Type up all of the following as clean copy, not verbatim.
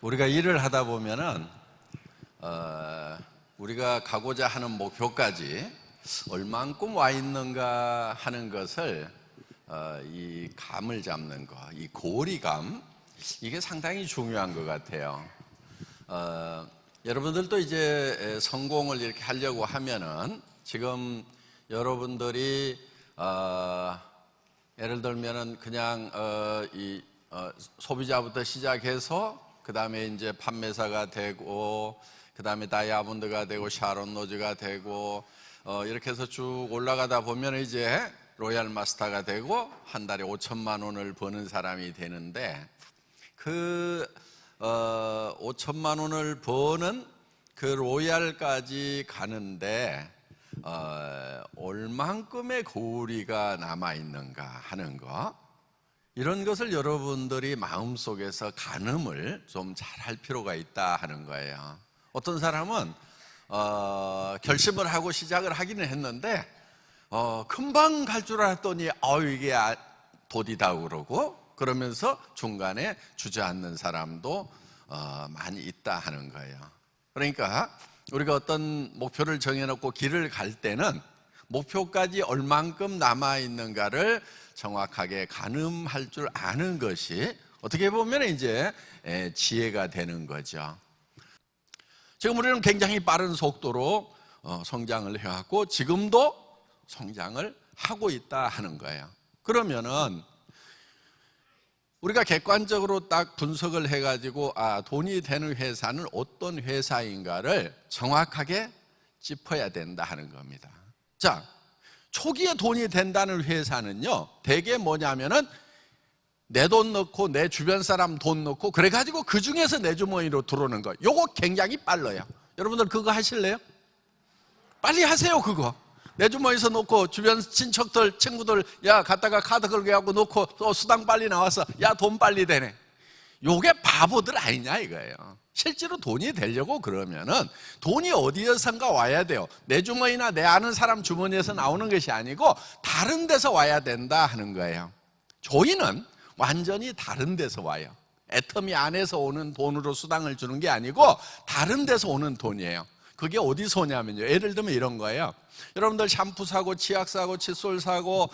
우리가 일을 하다 보면은 우리가 가고자 하는 목표까지 얼만큼 와 있는가 하는 것을 이 감을 잡는 거, 이 고리감, 이게 상당히 중요한 것 같아요. 여러분들도 이제 성공을 이렇게 하려고 하면은 지금 여러분들이 예를 들면은 그냥 소비자부터 시작해서 그 다음에 이제 판매사가 되고 그 다음에 다이아몬드가 되고 샤론 로즈가 되고 이렇게 해서 쭉 올라가다 보면 이제 로얄 마스터가 되고 한 달에 5천만 원을 버는 사람이 되는데 그 5천만 원을 버는 그 로얄까지 가는데 얼만큼의 고리가 남아있는가 하는 거, 이런 것을 여러분들이 마음속에서 가늠을 좀 잘 할 필요가 있다 하는 거예요. 어떤 사람은 결심을 하고 시작을 하기는 했는데 금방 갈 줄 알았더니 이게 도디다 그러고 그러면서 중간에 주저앉는 사람도 많이 있다 하는 거예요. 그러니까 우리가 어떤 목표를 정해놓고 길을 갈 때는 목표까지 얼만큼 남아있는가를 정확하게 가늠할 줄 아는 것이 어떻게 보면 이제 지혜가 되는 거죠. 지금 우리는 굉장히 빠른 속도로 성장을 해왔고 지금도 성장을 하고 있다 하는 거예요. 그러면은 우리가 객관적으로 딱 분석을 해가지고 돈이 되는 회사는 어떤 회사인가를 정확하게 짚어야 된다 하는 겁니다. 자, 초기에 돈이 된다는 회사는요, 대개 뭐냐면은 내 돈 넣고 내 주변 사람 돈 넣고 그래가지고 그 중에서 내 주머니로 들어오는 거, 요거 굉장히 빨라요. 여러분들 그거 하실래요? 빨리 하세요. 그거 내 주머니에서 놓고 주변 친척들 친구들 갔다가 카드 걸게 하고 놓고 수당 빨리 나와서 돈 빨리 되네, 요게 바보들 아니냐 이거예요. 실제로 돈이 되려고 그러면은 돈이 어디에선가 와야 돼요. 내 주머니나 내 아는 사람 주머니에서 나오는 것이 아니고 다른 데서 와야 된다 하는 거예요. 조이는 완전히 다른 데서 와요. 애터미 안에서 오는 돈으로 수당을 주는 게 아니고 다른 데서 오는 돈이에요. 그게 어디서 오냐면요, 예를 들면 이런 거예요. 여러분들 샴푸 사고 치약 사고 칫솔 사고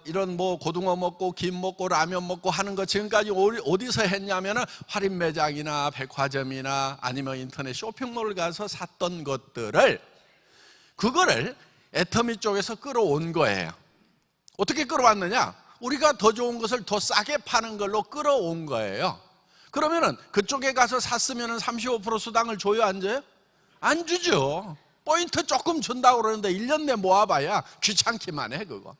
이런 뭐 고등어 먹고 김 먹고 라면 먹고 하는 거 지금까지 어디서 했냐면은 할인 매장이나 백화점이나 아니면 인터넷 쇼핑몰 가서 샀던 것들을, 그거를 애터미 쪽에서 끌어온 거예요. 어떻게 끌어왔느냐? 우리가 더 좋은 것을 더 싸게 파는 걸로 끌어온 거예요. 그러면은 그쪽에 가서 샀으면은 35% 수당을 줘요, 안 줘요? 안 주죠. 포인트 조금 준다고 그러는데 1년 내 모아봐야 귀찮기만 해 그거.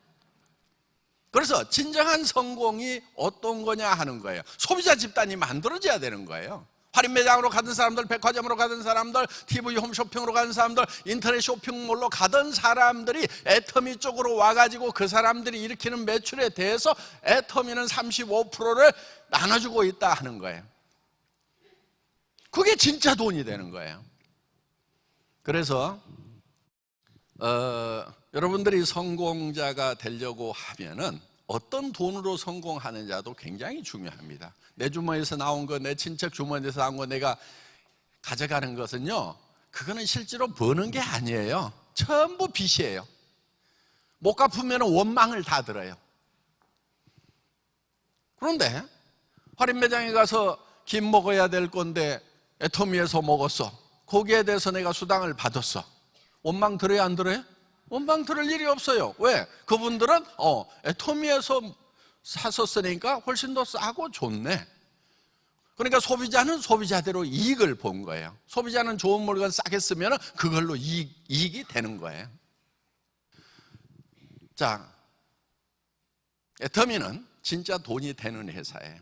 그래서 진정한 성공이 어떤 거냐 하는 거예요. 소비자 집단이 만들어져야 되는 거예요. 할인 매장으로 가던 사람들, 백화점으로 가던 사람들, TV 홈쇼핑으로 가던 사람들, 인터넷 쇼핑몰로 가던 사람들이 애터미 쪽으로 와가지고 그 사람들이 일으키는 매출에 대해서 애터미는 35%를 나눠주고 있다 하는 거예요. 그게 진짜 돈이 되는 거예요. 그래서 여러분들이 성공자가 되려고 하면은 어떤 돈으로 성공하느냐도 굉장히 중요합니다. 내 주머니에서 나온 거, 내 친척 주머니에서 나온 거 내가 가져가는 것은요, 그거는 실제로 버는 게 아니에요. 전부 빚이에요. 못 갚으면 원망을 다 들어요. 그런데 할인 매장에 가서 김 먹어야 될 건데 애터미에서 먹었어. 거기에 대해서 내가 수당을 받았어. 원망 들어요, 안 들어요? 원망 들을 일이 없어요. 왜? 그분들은 애터미에서 샀었으니까 훨씬 더 싸고 좋네. 그러니까 소비자는 소비자대로 이익을 본 거예요. 소비자는 좋은 물건 싸게 쓰면 그걸로 이익이 되는 거예요. 자, 애터미는 진짜 돈이 되는 회사예요.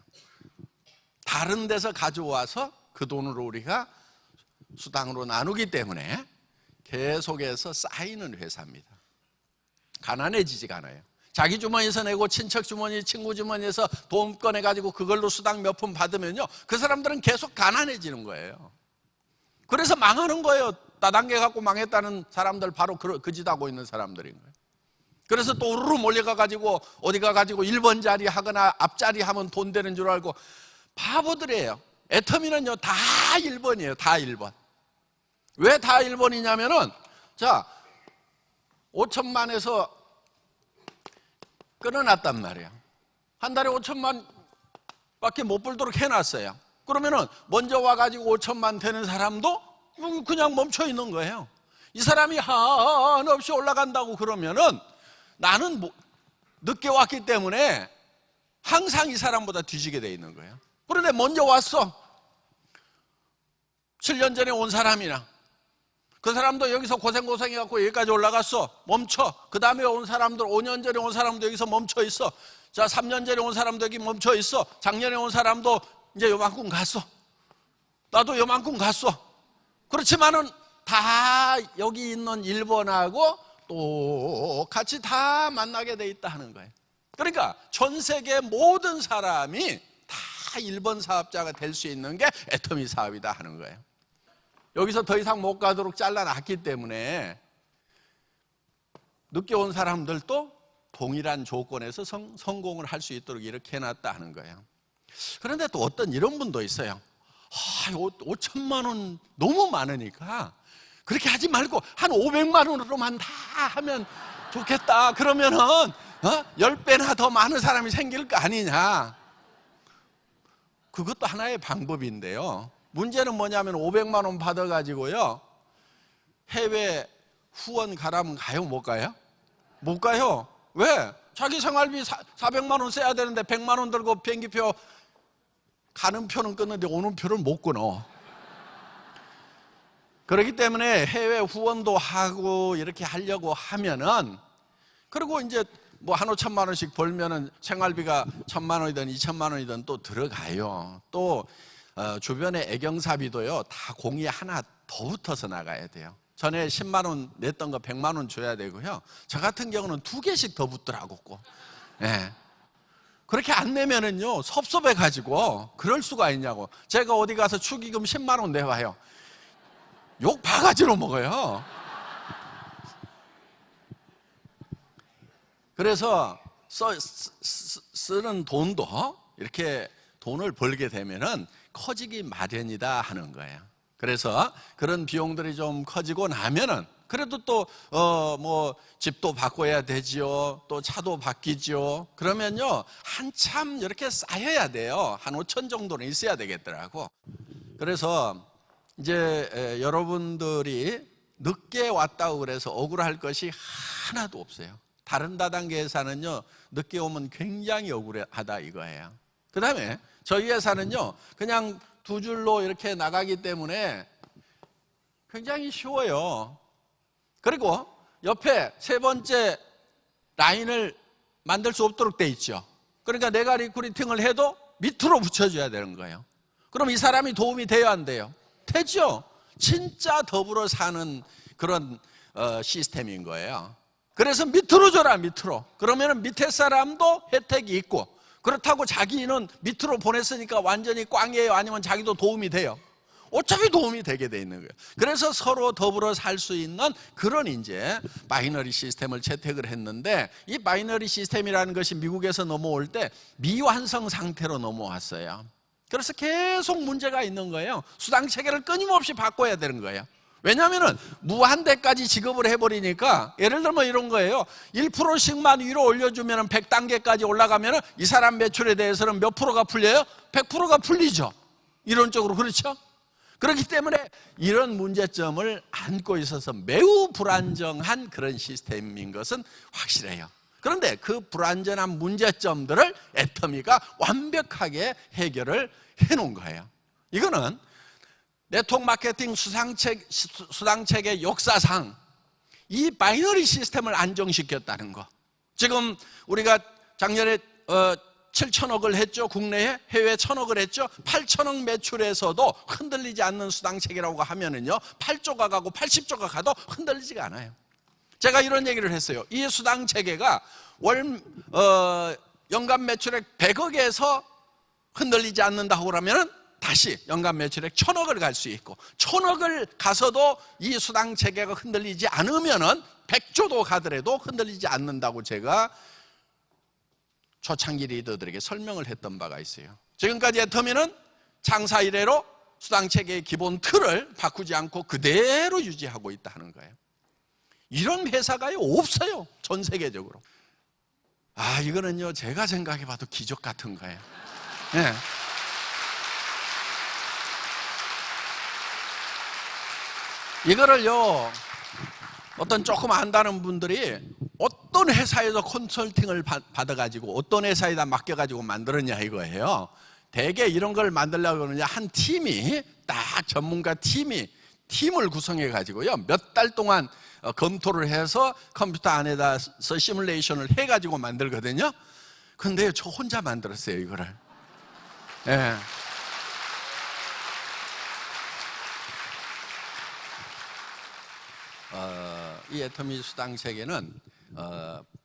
다른 데서 가져와서 그 돈으로 우리가 수당으로 나누기 때문에 계속해서 쌓이는 회사입니다. 가난해지지가 않아요. 자기 주머니에서 내고 친척 주머니, 친구 주머니에서 돈 꺼내가지고 그걸로 수당 몇 푼 받으면요, 그 사람들은 계속 가난해지는 거예요. 그래서 망하는 거예요. 다단계 갖고 망했다는 사람들, 바로 그 짓 하고 있는 사람들인 거예요. 그래서 또 우르르 몰려가가지고 어디 가가지고 1번 자리 하거나 앞자리 하면 돈 되는 줄 알고 바보들이에요. 애터미는요 다 1번이에요. 다 1번. 왜 다 1번이냐면은 자 5천만에서 끊어놨단 말이에요. 한 달에 5천만 밖에 못 벌도록 해놨어요. 그러면은 먼저 와가지고 5천만 되는 사람도 그냥 멈춰 있는 거예요. 이 사람이 한없이 올라간다고 그러면은 나는 늦게 왔기 때문에 항상 이 사람보다 뒤지게 돼 있는 거예요. 그런데 먼저 왔어. 7년 전에 온 사람이나 그 사람도 여기서 고생해갖고 여기까지 올라갔어. 멈춰. 그 다음에 온 사람들 5년 전에 온 사람도 여기서 멈춰 있어. 자 3년 전에 온 사람도 여기 멈춰 있어. 작년에 온 사람도 이제 요만큼 갔어. 나도 요만큼 갔어. 그렇지만은 다 여기 있는 1번하고 똑같이 다 만나게 돼 있다 하는 거예요. 그러니까 전 세계 모든 사람이 다 1번 사업자가 될 수 있는 게 애터미 사업이다 하는 거예요. 여기서 더 이상 못 가도록 잘라놨기 때문에 늦게 온 사람들도 동일한 조건에서 성공을 할 수 있도록 이렇게 해놨다 하는 거예요. 그런데 또 어떤 이런 분도 있어요. 5천만 원 너무 많으니까 그렇게 하지 말고 한 500만 원으로만 다 하면 좋겠다. 그러면은 10배나 더 많은 사람이 생길 거 아니냐. 그것도 하나의 방법인데요. 문제는 뭐냐면 500만 원 받아가지고요 해외 후원 가라면 가요? 못 가요? 못 가요. 왜? 자기 생활비 400만 원 써야 되는데 100만 원 들고 비행기표 가는 표는 끊는데 오는 표를 못 끊어. 그렇기 때문에 해외 후원도 하고 이렇게 하려고 하면은, 그리고 이제 뭐 한 5천만 원씩 벌면은 생활비가 1,000만 원이든 2천만 원이든 또 들어가요. 또 주변에 애경사비도요 다 공이 하나 더 붙어서 나가야 돼요. 전에 10만 원 냈던 거 100만 원 줘야 되고요. 저 같은 경우는 2개씩 더 붙더라고 꼭. 네. 그렇게 안 내면은요 섭섭해 가지고 그럴 수가 있냐고. 제가 어디 가서 축의금 10만 원 내와요. 욕 바가지로 먹어요. 그래서 쓰는 돈도 이렇게 돈을 벌게 되면은 커지기 마련이다 하는 거예요. 그래서 그런 비용들이 좀 커지고 나면은 그래도 또 뭐 집도 바꿔야 되지요. 또 차도 바뀌지요. 그러면요 한참 이렇게 쌓여야 돼요. 한 5천 정도는 있어야 되겠더라고. 그래서 이제 여러분들이 늦게 왔다고 그래서 억울할 것이 하나도 없어요. 다른 다단계에서는요 늦게 오면 굉장히 억울하다 이거예요. 그 다음에 저희 회사는요 그냥 2줄로 이렇게 나가기 때문에 굉장히 쉬워요. 그리고 옆에 3번째 라인을 만들 수 없도록 돼 있죠. 그러니까 내가 리크루팅을 해도 밑으로 붙여줘야 되는 거예요. 그럼 이 사람이 도움이 돼야 안 돼요? 되죠. 진짜 더불어 사는 그런 시스템인 거예요. 그래서 밑으로 줘라 밑으로. 그러면 밑에 사람도 혜택이 있고, 그렇다고 자기는 밑으로 보냈으니까 완전히 꽝이에요? 아니면 자기도 도움이 돼요? 어차피 도움이 되게 돼 있는 거예요. 그래서 서로 더불어 살 수 있는 그런 이제 바이너리 시스템을 채택을 했는데, 이 바이너리 시스템이라는 것이 미국에서 넘어올 때 미완성 상태로 넘어왔어요. 그래서 계속 문제가 있는 거예요. 수당 체계를 끊임없이 바꿔야 되는 거예요. 왜냐하면 무한대까지 지급을 해버리니까, 예를 들면 이런 거예요. 1%씩만 위로 올려주면 100단계까지 올라가면 이 사람 매출에 대해서는 몇 프로가 풀려요? 100%가 풀리죠. 이론적으로. 그렇죠? 그렇기 때문에 이런 문제점을 안고 있어서 매우 불안정한 그런 시스템인 것은 확실해요. 그런데 그 불안전한 문제점들을 애터미가 완벽하게 해결을 해놓은 거예요. 이거는 네트워크 마케팅 수당체계 역사상 이 바이너리 시스템을 안정시켰다는 거. 지금 우리가 작년에 7천억을 했죠. 국내에. 해외에 1,000억을 했죠. 8천억 매출에서도 흔들리지 않는 수당체계라고 하면은요 8조가 가고 80조가 가도 흔들리지가 않아요. 제가 이런 얘기를 했어요. 이 수당체계가 연간 매출액 100억에서 흔들리지 않는다고 그러면은 다시 연간 매출액 1,000억을 갈 수 있고, 1,000억을 가서도 이 수당체계가 흔들리지 않으면은 100조도 가더라도 흔들리지 않는다고 제가 초창기 리더들에게 설명을 했던 바가 있어요. 지금까지 애터미는 장사 이래로 수당체계의 기본 틀을 바꾸지 않고 그대로 유지하고 있다 하는 거예요. 이런 회사가 없어요, 전 세계적으로. 이거는요, 제가 생각해봐도 기적 같은 거예요. 네. 이거를요, 어떤 조금 안다는 분들이 어떤 회사에서 컨설팅을 받아가지고 어떤 회사에다 맡겨가지고 만들었냐 이거예요. 대개 이런 걸 만들려고 그러냐, 한 팀이 딱 전문가 팀을 구성해 가지고요, 몇 달 동안 검토를 해서 컴퓨터 안에다 시뮬레이션을 해 가지고 만들거든요. 근데 저 혼자 만들었어요, 이거를. 예. 이 애터미 수당 체계는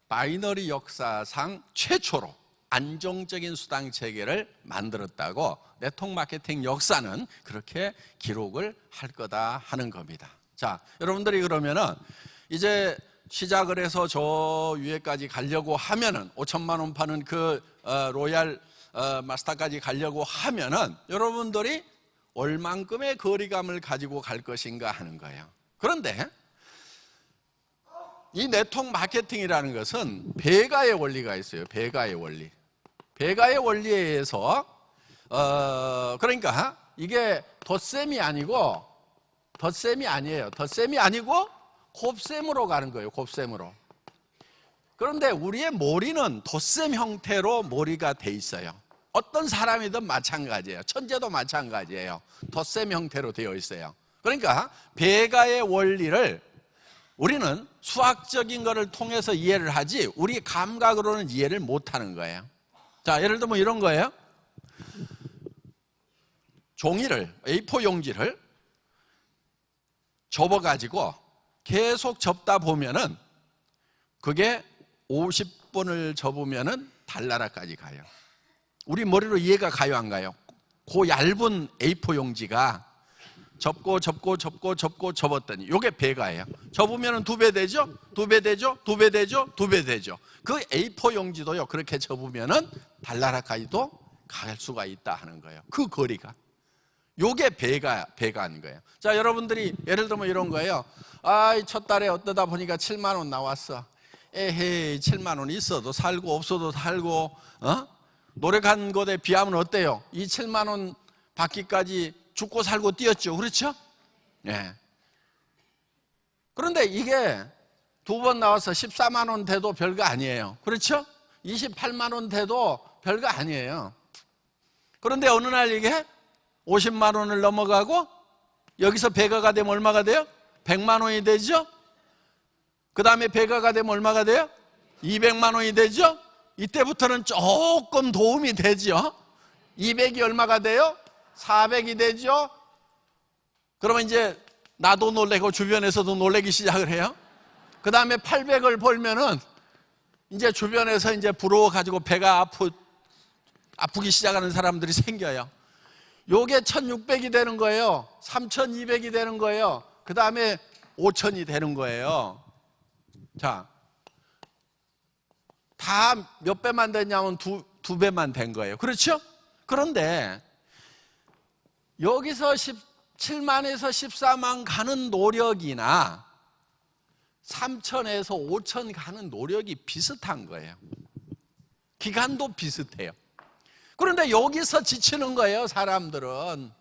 바이너리 역사상 최초로 안정적인 수당 체계를 만들었다고 네트워크 마케팅 역사는 그렇게 기록을 할 거다 하는 겁니다. 자, 여러분들이 그러면은 이제 시작을 해서 저 위에까지 가려고 하면은 5천만 원 파는 그 로얄 마스터까지 가려고 하면은 여러분들이 얼만큼의 거리감을 가지고 갈 것인가 하는 거예요. 그런데 이 네트워크 마케팅이라는 것은 배가의 원리가 있어요. 배가의 원리. 배가의 원리에 의해서 그러니까 이게 덧셈이 아니고 곱셈으로 가는 거예요. 곱셈으로. 그런데 우리의 머리는 덧셈 형태로 머리가 돼 있어요. 어떤 사람이든 마찬가지예요. 천재도 마찬가지예요. 덧셈 형태로 되어 있어요. 그러니까 배가의 원리를 우리는 수학적인 것을 통해서 이해를 하지 우리 감각으로는 이해를 못하는 거예요. 자, 예를 들면 이런 거예요. 종이를, A4 용지를 접어가지고 계속 접다 보면은 그게 50번을 접으면은 달나라까지 가요. 우리 머리로 이해가 가요, 안 가요? 그 얇은 A4 용지가 접었더니 이게 배가예요. 접으면 2배 되죠? 2배 되죠? 2배 되죠? 2배 되죠. 그 A4 용지도요, 그렇게 접으면 달나라까지도 갈 수가 있다 하는 거예요. 그 거리가. 요게 배가 하는 거예요. 자, 여러분들이 예를 들면 이런 거예요. 첫 달에 어떠다 보니까 7만 원 나왔어. 에헤이, 7만 원 있어도 살고 없어도 살고, 노력한 것에 비하면 어때요? 이 7만 원 받기까지 죽고 살고 뛰었죠. 그렇죠? 예. 그런데 이게 2번 나와서 14만 원 돼도 별거 아니에요. 그렇죠? 28만 원 돼도 별거 아니에요. 그런데 어느 날 이게 50만 원을 넘어가고 여기서 배가가 되면 얼마가 돼요? 100만 원이 되죠? 그 다음에 배가가 되면 얼마가 돼요? 200만 원이 되죠? 이때부터는 조금 도움이 되죠? 200이 얼마가 돼요? 400이 되죠? 그러면 이제 나도 놀래고 주변에서도 놀래기 시작을 해요. 그 다음에 800을 벌면은 이제 주변에서 이제 부러워가지고 배가 아프기 시작하는 사람들이 생겨요. 요게 1600이 되는 거예요. 3200이 되는 거예요. 그 다음에 5000이 되는 거예요. 자, 다 몇 배만 됐냐면 두 배만 된 거예요. 그렇죠? 그런데 여기서 7만에서 14만 가는 노력이나 3000에서 5000 가는 노력이 비슷한 거예요. 기간도 비슷해요. 그런데 여기서 지치는 거예요, 사람들은.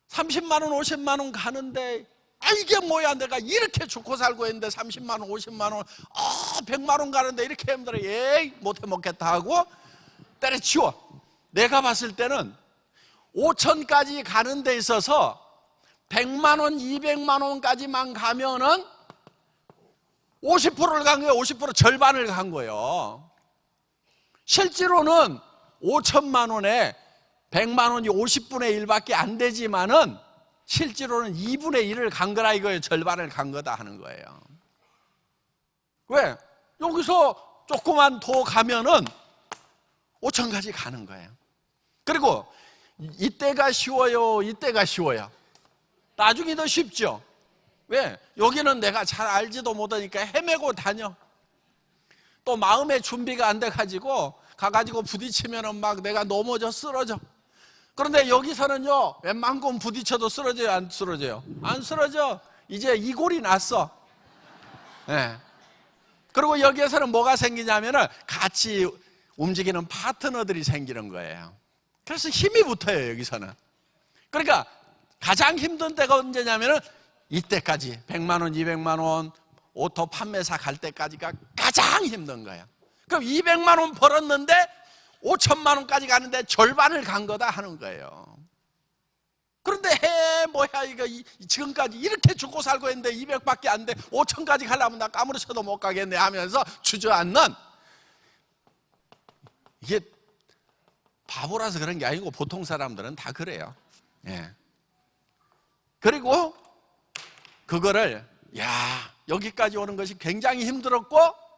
30만 원, 50만 원 가는데 이게 뭐야, 내가 이렇게 죽고 살고 있는데 30만 원, 50만 원, 100만 원 가는데 이렇게 힘들어. 에이, 못해 먹겠다 하고 때려치워. 내가 봤을 때는 5천까지 가는 데 있어서 100만 원, 200만 원까지만 가면은 50%를 간 거예요. 50% 절반을 간 거예요. 실제로는 5천만 원에 100만 원이 50분의 1밖에 안 되지만은 실제로는 2분의 1을 간 거라 이거예요. 절반을 간 거다 하는 거예요. 왜? 여기서 조금만 더 가면은 5천까지 가는 거예요. 그리고 이때가 쉬워요, 이때가 쉬워요. 나중이 더 쉽죠. 왜? 여기는 내가 잘 알지도 못하니까 헤매고 다녀. 또 마음의 준비가 안 돼가지고 가가지고 부딪히면은 막 내가 넘어져 쓰러져. 그런데 여기서는요, 웬만큼 부딪혀도 쓰러져요, 안 쓰러져요? 안 쓰러져. 이제 이골이 났어. 네. 그리고 여기에서는 뭐가 생기냐면은 같이 움직이는 파트너들이 생기는 거예요. 그래서 힘이 붙어요, 여기서는. 그러니까 가장 힘든 때가 언제냐면은 이때까지 100만 원, 200만 원 오토 판매사 갈 때까지가 가장 힘든 거예요. 그럼 200만 원 벌었는데 5천만 원까지 가는데 절반을 간 거다 하는 거예요. 그런데 뭐야 이거 지금까지 이렇게 죽고 살고 했는데 200밖에 안 돼, 5천까지 가려면 나 까무러쳐도 못 가겠네 하면서 주저앉는, 이게 바보라서 그런 게 아니고 보통 사람들은 다 그래요. 예. 그리고 그거를 여기까지 오는 것이 굉장히 힘들었고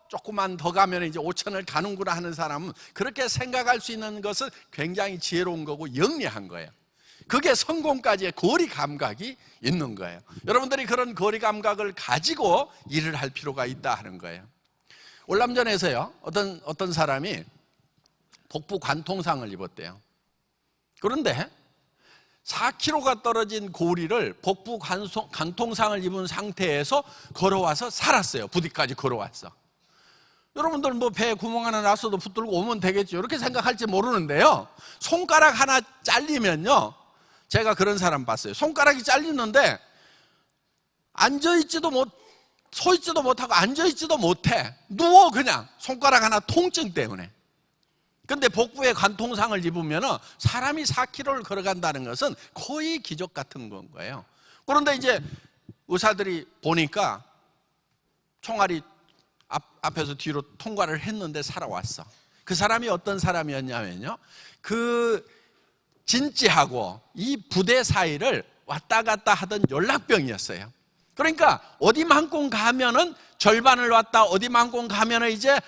조금만 더 가면 이제 5천을 가는구나 하는 사람은 그렇게 생각할 수 있는 것은 굉장히 지혜로운 거고 영리한 거예요. 그게 성공까지의 거리 감각이 있는 거예요. 여러분들이 그런 거리 감각을 가지고 일을 할 필요가 있다 하는 거예요. 월남전에서요, 어떤 사람이 복부 관통상을 입었대요. 그런데 4kg가 떨어진 고리를 복부 관통상을 입은 상태에서 걸어와서 살았어요. 부디까지 걸어왔어. 여러분들 뭐 배에 구멍 하나 났어도 붙들고 오면 되겠죠, 이렇게 생각할지 모르는데요, 손가락 하나 잘리면요, 제가 그런 사람 봤어요. 손가락이 잘리는데 앉아있지도 서있지도 못하고 앉아있지도 못해. 누워 그냥, 손가락 하나 통증 때문에. 근데 복부에 관통상을 입으면 사람이 4km를 걸어간다는 것은 거의 기적 같은 건 거예요. 그런데 이제 의사들이 보니까 총알이 앞에서 뒤로 통과를 했는데 살아왔어. 그 사람이 어떤 사람이었냐면요, 그 진지하고 이 부대 사이를 왔다 갔다 하던 연락병이었어요. 그러니까 어디만큼 가면은 절반을 왔다, 어디만큼 가면은 이제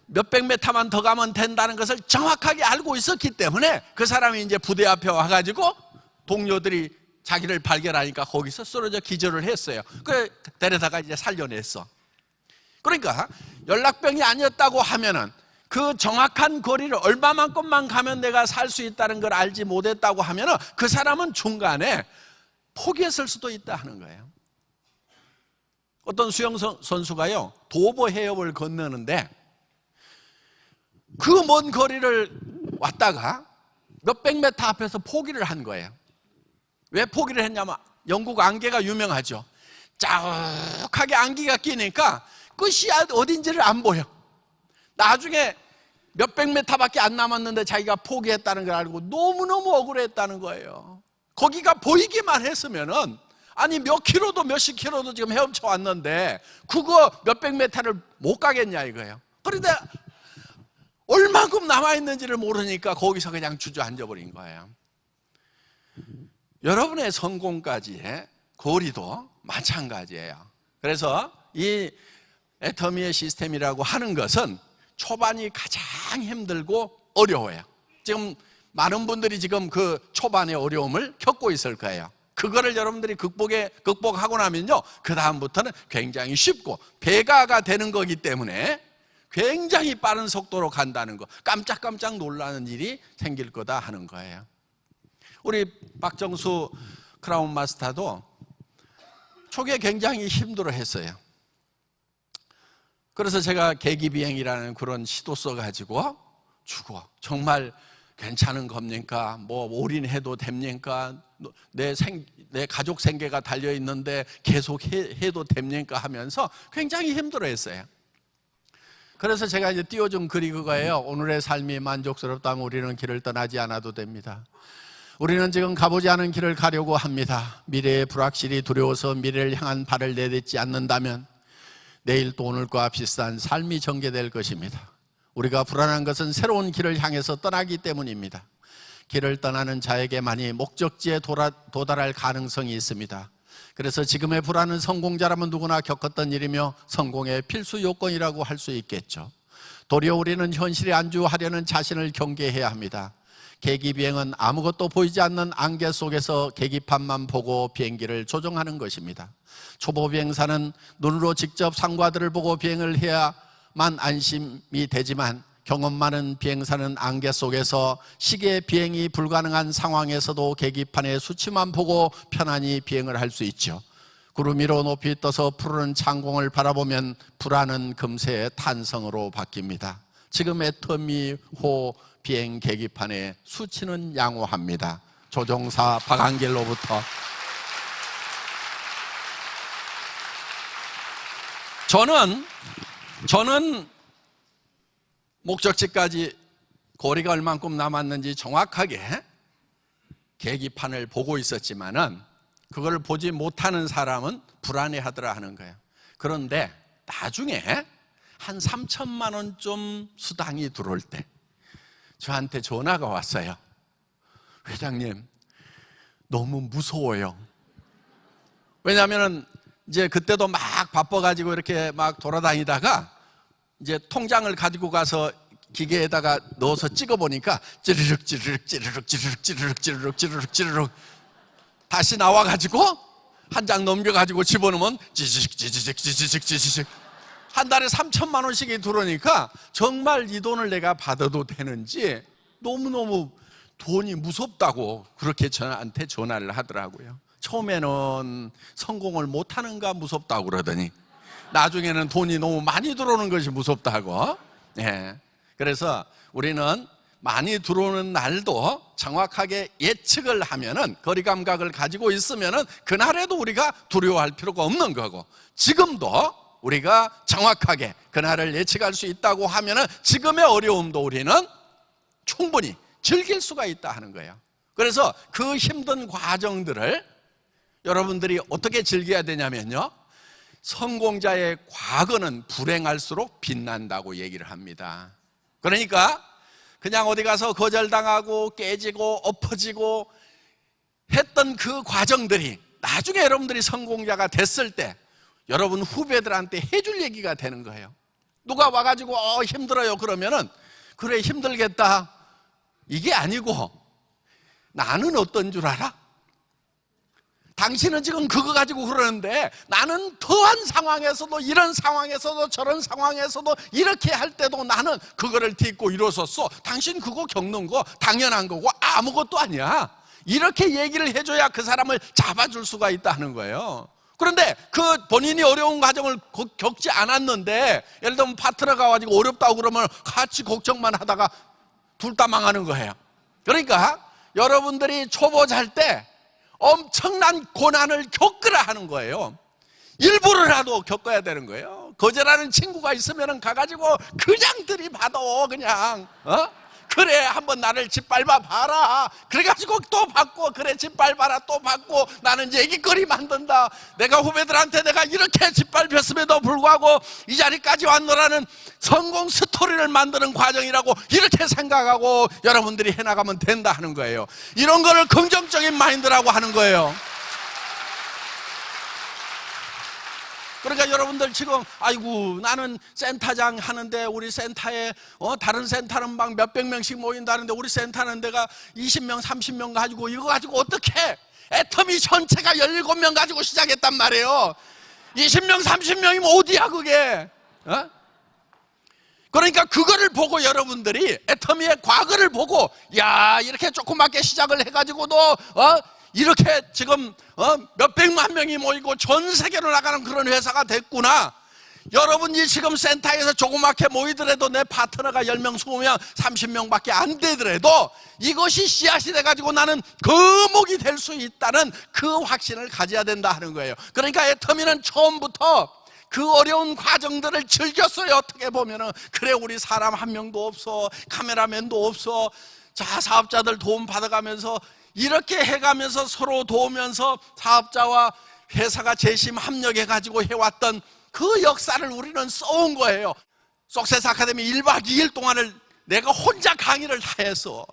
몇백 미터만 더 가면 된다는 것을 정확하게 알고 있었기 때문에 그 사람이 이제 부대 앞에 와가지고 동료들이 자기를 발견하니까 거기서 쓰러져 기절을 했어요. 그래 데려다가 이제 살려냈어. 그러니까 연락병이 아니었다고 하면은 그 정확한 거리를 얼마만큼만 가면 내가 살 수 있다는 걸 알지 못했다고 하면은 그 사람은 중간에 포기했을 수도 있다 하는 거예요. 어떤 수영 선수가요, 도보 해협을 건너는데 그 먼 거리를 왔다가 몇백 미터 앞에서 포기를 한 거예요. 왜 포기를 했냐면 영국 안개가 유명하죠. 짜욱하게 안개가 끼니까 끝이 어딘지를 안 보여. 나중에 몇백 미터밖에 안 남았는데 자기가 포기했다는 걸 알고 너무너무 억울했다는 거예요. 거기가 보이기만 했으면은, 아니 몇 킬로도 몇십 킬로도 지금 헤엄쳐 왔는데 그거 몇백 미터를 못 가겠냐 이거예요. 그런데 얼마큼 남아있는지를 모르니까 거기서 그냥 주저앉아 버린 거예요. 여러분의 성공까지의 거리도 마찬가지예요. 그래서 이 애터미의 시스템이라고 하는 것은 초반이 가장 힘들고 어려워요. 지금 많은 분들이 지금 그 초반의 어려움을 겪고 있을 거예요. 그거를 여러분들이 극복하고 나면요, 그 다음부터는 굉장히 쉽고 배가가 되는 거기 때문에 굉장히 빠른 속도로 간다는 거, 깜짝깜짝 놀라는 일이 생길 거다 하는 거예요. 우리 박정수 크라운 마스터도 초기에 굉장히 힘들어 했어요. 그래서 제가 계기비행이라는 그런 시도 써가지고 죽어, 정말 괜찮은 겁니까? 뭐 올인해도 됩니까? 내 가족 생계가 달려있는데 계속 해도 됩니까? 하면서 굉장히 힘들어 했어요. 그래서 제가 이제 띄워준 글이 그거예요. 오늘의 삶이 만족스럽다면 우리는 길을 떠나지 않아도 됩니다. 우리는 지금 가보지 않은 길을 가려고 합니다. 미래의 불확실이 두려워서 미래를 향한 발을 내딛지 않는다면 내일 또 오늘과 비슷한 삶이 전개될 것입니다. 우리가 불안한 것은 새로운 길을 향해서 떠나기 때문입니다. 길을 떠나는 자에게만이 목적지에 도달할 가능성이 있습니다. 그래서 지금의 불안은 성공자라면 누구나 겪었던 일이며 성공의 필수 요건이라고 할 수 있겠죠. 도리어 우리는 현실에 안주하려는 자신을 경계해야 합니다. 계기비행은 아무것도 보이지 않는 안개 속에서 계기판만 보고 비행기를 조종하는 것입니다. 초보 비행사는 눈으로 직접 상과들을 보고 비행을 해야만 안심이 되지만 경험 많은 비행사는 안개 속에서 시계 비행이 불가능한 상황에서도 계기판의 수치만 보고 편안히 비행을 할 수 있죠. 구름 위로 높이 떠서 푸르른 창공을 바라보면 불안은 금세 탄성으로 바뀝니다. 지금 애터미호 비행 계기판의 수치는 양호합니다. 조종사 박한길로부터 저는 목적지까지 거리가 얼만큼 남았는지 정확하게 계기판을 보고 있었지만은 그걸 보지 못하는 사람은 불안해하더라 하는 거예요. 그런데 나중에 한 3천만 원쯤 수당이 들어올 때 저한테 전화가 왔어요. 회장님, 너무 무서워요. 왜냐하면 이제 그때도 막 바빠가지고 이렇게 막 돌아다니다가 이제 통장을 가지고 가서 기계에다가 넣어서 찍어보니까 찌르륵 찌르륵 찌르륵 찌르륵 찌르륵 찌르륵 찌르륵 찌르륵 다시 나와가지고 한 장 넘겨가지고 집어넣으면 찌지직 찌지직 찌지직 찌지직 한 달에 3천만 원씩이 들어오니까 정말 이 돈을 내가 받아도 되는지 너무너무 돈이 무섭다고 그렇게 저한테 전화를 하더라고요. 처음에는 성공을 못하는가 무섭다고 그러더니 나중에는 돈이 너무 많이 들어오는 것이 무섭다고. 예. 그래서 우리는 많이 들어오는 날도 정확하게 예측을 하면은 거리 감각을 가지고 있으면은 그날에도 우리가 두려워할 필요가 없는 거고, 지금도 우리가 정확하게 그날을 예측할 수 있다고 하면은 지금의 어려움도 우리는 충분히 즐길 수가 있다 하는 거예요. 그래서 그 힘든 과정들을 여러분들이 어떻게 즐겨야 되냐면요, 성공자의 과거는 불행할수록 빛난다고 얘기를 합니다. 그러니까 그냥 어디 가서 거절당하고 깨지고 엎어지고 했던 그 과정들이 나중에 여러분들이 성공자가 됐을 때 여러분 후배들한테 해줄 얘기가 되는 거예요. 누가 와가지고 힘들어요 그러면은 그래 힘들겠다 이게 아니고, 나는 어떤 줄 알아? 당신은 지금 그거 가지고 그러는데 나는 더한 상황에서도 이런 상황에서도 저런 상황에서도 이렇게 할 때도 나는 그거를 딛고 일어섰어. 당신 그거 겪는 거 당연한 거고 아무것도 아니야. 이렇게 얘기를 해줘야 그 사람을 잡아줄 수가 있다는 거예요. 그런데 그 본인이 어려운 과정을 겪지 않았는데 예를 들면 파트너가 와가지고 어렵다고 그러면 같이 걱정만 하다가 둘 다 망하는 거예요. 그러니까 여러분들이 초보자 할 때 엄청난 고난을 겪으라 하는 거예요. 일부러라도 겪어야 되는 거예요. 거절하는 친구가 있으면 가가지고 그냥 들이받아. 그냥 그래 한번 나를 짓밟아 봐라. 그래가지고 또 받고, 그래 짓밟아라 또 받고, 나는 얘기거리 만든다. 내가 후배들한테 내가 이렇게 짓밟혔음에도 불구하고 이 자리까지 왔노라는 성공 스토리를 만드는 과정이라고 이렇게 생각하고 여러분들이 해나가면 된다 하는 거예요. 이런 거를 긍정적인 마인드라고 하는 거예요. 그러니까 여러분들 지금 아이고 나는 센터장 하는데 우리 센터에 다른 센터는 막 몇백 명씩 모인다는데 우리 센터는 데가 20명 30명 가지고 이거 가지고 어떻게 애터미 전체가 17명 가지고 시작했단 말이에요. 20명 30명이면 어디야 그게. 그러니까 그거를 보고 여러분들이 애터미의 과거를 보고 야 이렇게 조그맣게 시작을 해가지고도 이렇게 지금 몇백만 명이 모이고 전 세계로 나가는 그런 회사가 됐구나. 여러분이 지금 센터에서 조그맣게 모이더라도 내 파트너가 10명, 20명, 30명밖에 안 되더라도 이것이 씨앗이 돼가지고 나는 거목이 될 수 있다는 그 확신을 가져야 된다 하는 거예요. 그러니까 애터미는 처음부터 그 어려운 과정들을 즐겼어요. 어떻게 보면은 그래 우리 사람 한 명도 없어, 카메라맨도 없어, 자 사업자들 도움 받아가면서 이렇게 해가면서 서로 도우면서 사업자와 회사가 재심 합력해가지고 해왔던 그 역사를 우리는 써온 거예요. 석세스 아카데미 1박 2일 동안을 내가 혼자 강의를 다 했어.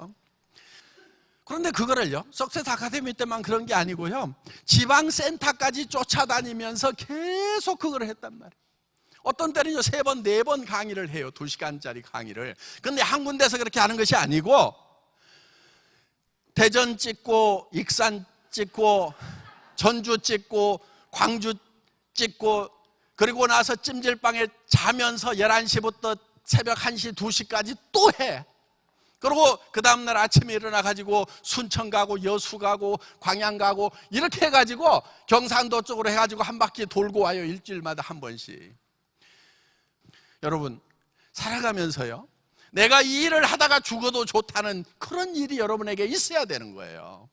그런데 그거를요, 석세스 아카데미 때만 그런 게 아니고요, 지방센터까지 쫓아다니면서 계속 그걸 했단 말이에요. 어떤 때는요 3번, 4번 강의를 해요. 2시간짜리 강의를. 근데 한 군데서 그렇게 하는 것이 아니고 대전 찍고 익산 찍고 전주 찍고 광주 찍고 그리고 나서 찜질방에 자면서 11시부터 새벽 1시, 2시까지 또 해. 그리고 그 다음날 아침에 일어나가지고 순천 가고 여수 가고 광양 가고 이렇게 해가지고 경상도 쪽으로 해가지고 한 바퀴 돌고 와요. 일주일마다 한 번씩. 여러분, 살아가면서요, 내가 이 일을 하다가 죽어도 좋다는 그런 일이 여러분에게 있어야 되는 거예요.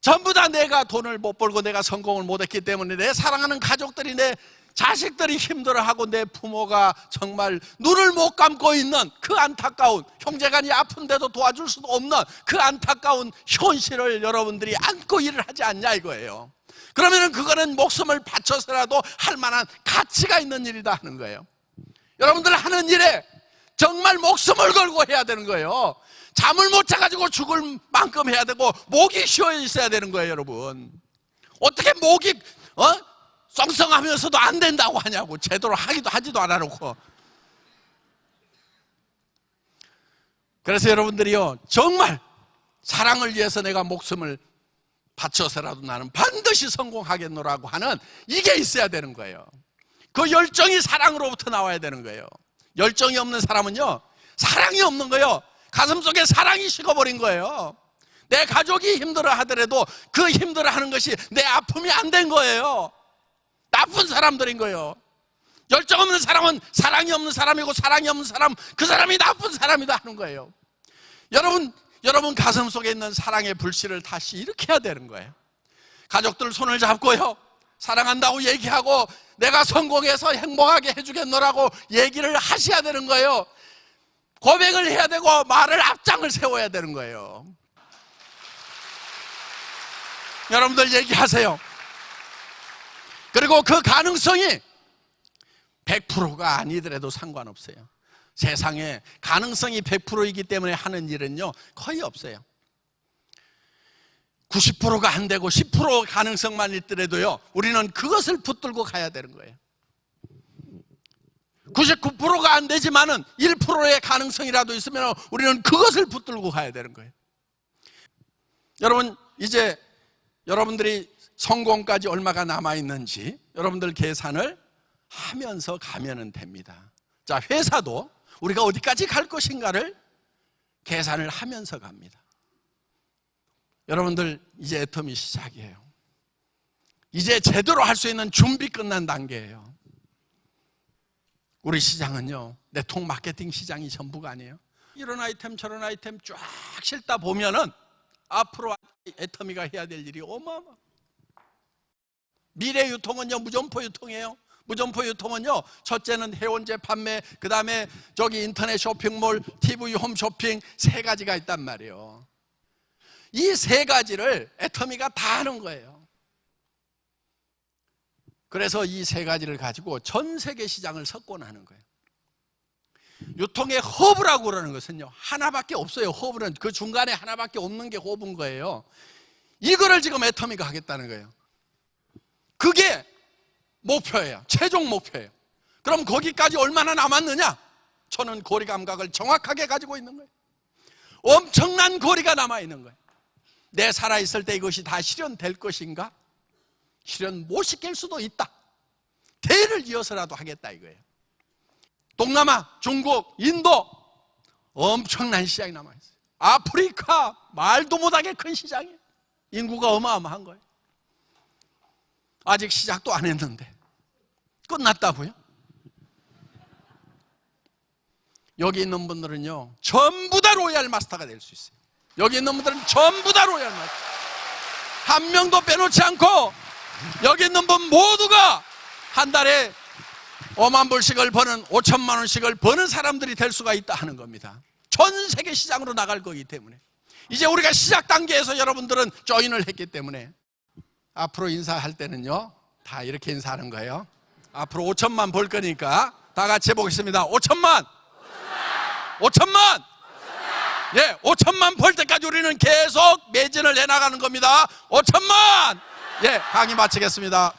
전부 다 내가 돈을 못 벌고 내가 성공을 못했기 때문에 내 사랑하는 가족들이, 내 자식들이 힘들어하고 내 부모가 정말 눈을 못 감고 있는 그 안타까운, 형제간이 아픈데도 도와줄 수도 없는 그 안타까운 현실을 여러분들이 안고 일을 하지 않냐 이거예요. 그러면 그거는 목숨을 바쳐서라도 할 만한 가치가 있는 일이다 하는 거예요. 여러분들 하는 일에 정말 목숨을 걸고 해야 되는 거예요. 잠을 못 자가지고 죽을 만큼 해야 되고 목이 쉬어 있어야 되는 거예요. 여러분, 어떻게 목이 썽썽하면서도 안 된다고 하냐고. 제대로 하지도 않아놓고. 그래서 여러분들이요, 정말 사랑을 위해서 내가 목숨을 바쳐서라도 나는 반드시 성공하겠노라고 하는 이게 있어야 되는 거예요. 그 열정이 사랑으로부터 나와야 되는 거예요. 열정이 없는 사람은요, 사랑이 없는 거예요. 가슴속에 사랑이 식어버린 거예요. 내 가족이 힘들어 하더라도 그 힘들어 하는 것이 내 아픔이 안 된 거예요. 나쁜 사람들인 거예요. 열정 없는 사람은 사랑이 없는 사람이고, 사랑이 없는 사람, 그 사람이 나쁜 사람이다 하는 거예요. 여러분 가슴 속에 있는 사랑의 불씨를 다시 일으켜야 되는 거예요. 가족들 손을 잡고요, 사랑한다고 얘기하고 내가 성공해서 행복하게 해주겠노라고 얘기를 하셔야 되는 거예요. 고백을 해야 되고 말을 앞장을 세워야 되는 거예요. 여러분들 얘기하세요. 그리고 그 가능성이 100%가 아니더라도 상관없어요. 세상에 가능성이 100%이기 때문에 하는 일은요, 거의 없어요. 90%가 안 되고 10% 가능성만 있더라도요, 우리는 그것을 붙들고 가야 되는 거예요. 99%가 안 되지만은 1%의 가능성이라도 있으면 우리는 그것을 붙들고 가야 되는 거예요. 여러분, 이제 여러분들이 성공까지 얼마가 남아있는지 여러분들 계산을 하면서 가면 됩니다. 자, 회사도 우리가 어디까지 갈 것인가를 계산을 하면서 갑니다. 여러분들, 이제 애터미 시작이에요. 이제 제대로 할 수 있는 준비 끝난 단계예요. 우리 시장은요, 네트워크 마케팅 시장이 전부가 아니에요. 이런 아이템 저런 아이템 쫙 실다 보면은 앞으로 애터미가 해야 될 일이 어마어마. 미래 유통은요, 무점포 유통이에요. 무점포 유통은요, 첫째는 해원제 판매, 그 다음에 저기 인터넷 쇼핑몰, TV 홈쇼핑, 3가지가 있단 말이에요. 이 3가지를 애터미가 다 하는 거예요. 그래서 이 3가지를 가지고 전 세계 시장을 석권하는 거예요. 유통의 허브라고 그러는 것은요, 하나밖에 없어요. 허브는 그 중간에 하나밖에 없는 게 허브인 거예요. 이거를 지금 애터미가 하겠다는 거예요. 그게 목표예요. 최종 목표예요. 그럼 거기까지 얼마나 남았느냐? 저는 거리 감각을 정확하게 가지고 있는 거예요. 엄청난 거리가 남아있는 거예요. 내 살아있을 때 이것이 다 실현될 것인가? 실현 못 시킬 수도 있다. 대를 이어서라도 하겠다 이거예요. 동남아, 중국, 인도 엄청난 시장이 남아있어요. 아프리카 말도 못하게 큰 시장이에요. 인구가 어마어마한 거예요. 아직 시작도 안 했는데 끝났다고요? 여기 있는 분들은요, 전부 다 로얄 마스터가 될 수 있어요. 여기 있는 분들은 전부 다 로얄 마스터, 한 명도 빼놓지 않고 여기 있는 분 모두가 한 달에 5만 불씩을 버는, 5천만 원씩을 버는 사람들이 될 수가 있다 하는 겁니다. 전 세계 시장으로 나갈 거기 때문에 이제 우리가 시작 단계에서 여러분들은 조인을 했기 때문에 앞으로 인사할 때는요, 다 이렇게 인사하는 거예요. 앞으로 5천만 벌 거니까 다 같이 해보겠습니다. 5천만! 5천만! 예, 5천만 벌 때까지 우리는 계속 매진을 해나가는 겁니다. 5천만! 예, 강의 마치겠습니다.